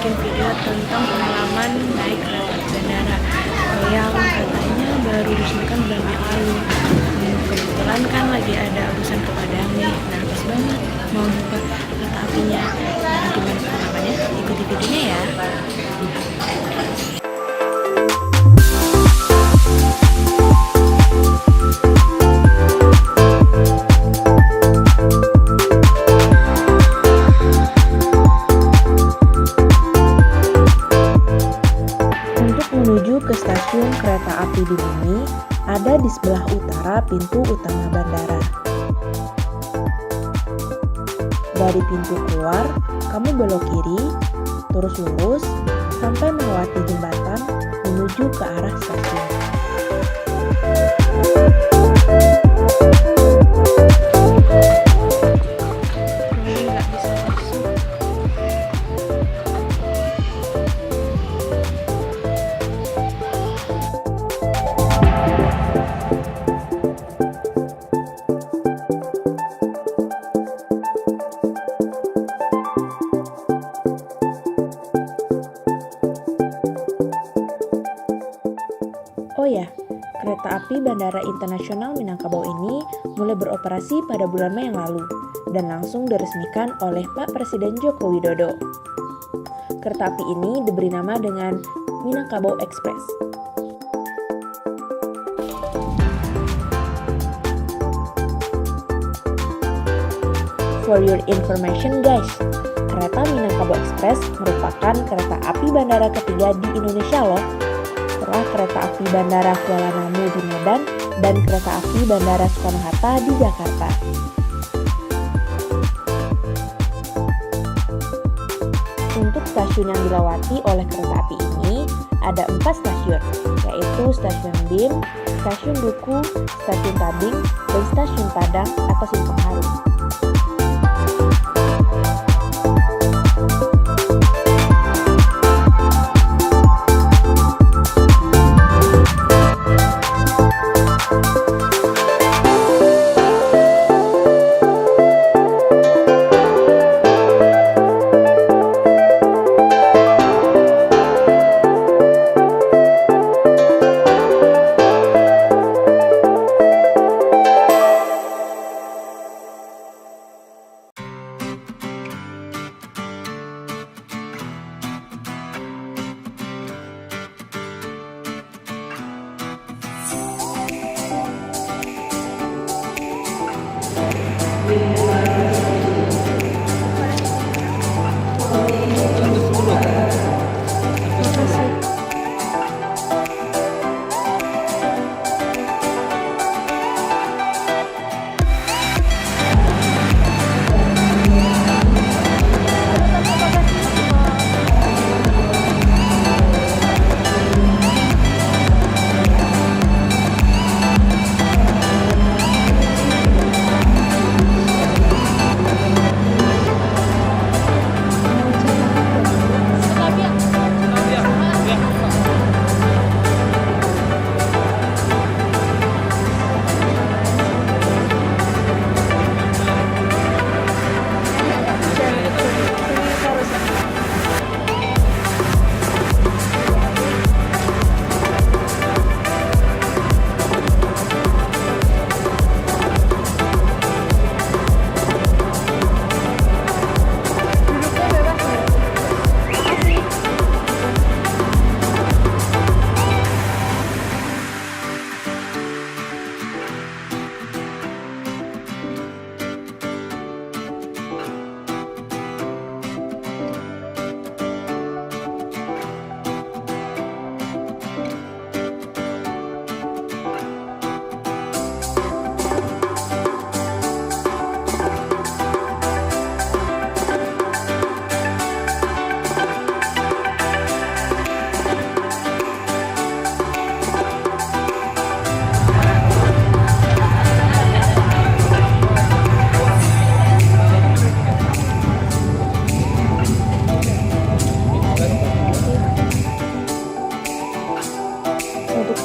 bikin video tentang pengalaman naik kereta bandara yang katanya baru diresmikan bulan yang lalu. Kebetulan kan lagi ada urusan ke Padang nih, nah pas banget mau buka kereta apinya. Nah, gimana pengalamannya? Ikuti videonya ya. Menuju ke stasiun kereta api di Bumi, ada di sebelah utara pintu utama bandara. Dari pintu keluar, kamu belok kiri, terus lurus, sampai melewati jembatan menuju ke arah stasiun. Oh ya, kereta api Bandara Internasional Minangkabau ini mulai beroperasi pada bulan Mei yang lalu dan langsung diresmikan oleh Pak Presiden Joko Widodo. Kereta api ini diberi nama dengan Minangkabau Express. For your information guys, kereta Minangkabau Express merupakan kereta api bandara ketiga di Indonesia loh. Setelah kereta api Bandara Kuala Namu di Medan dan kereta api Bandara Soekarno-Hatta di Jakarta. Untuk stasiun yang dilewati oleh kereta api ini ada 4 stasiun, yaitu Stasiun BIM, Stasiun Duku, Stasiun Tading, dan Stasiun Padang atau Simpang Harum.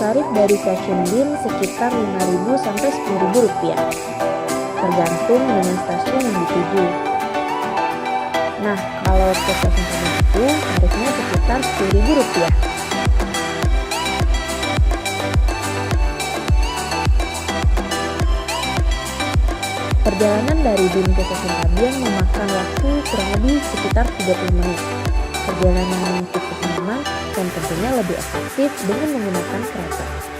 tarif dari stasiun BIM sekitar Rp5.000 sampai Rp10.000, tergantung dengan stasiun yang dituju. Nah, kalau ke stasiun tertentu tarifnya sekitar Rp10.000. Perjalanan dari BIM ke Stasiun Tabian memakan waktu kurang lebih sekitar 30 menit. Perjalanan yang cukup nyaman dan tentunya lebih efektif dengan menggunakan kereta.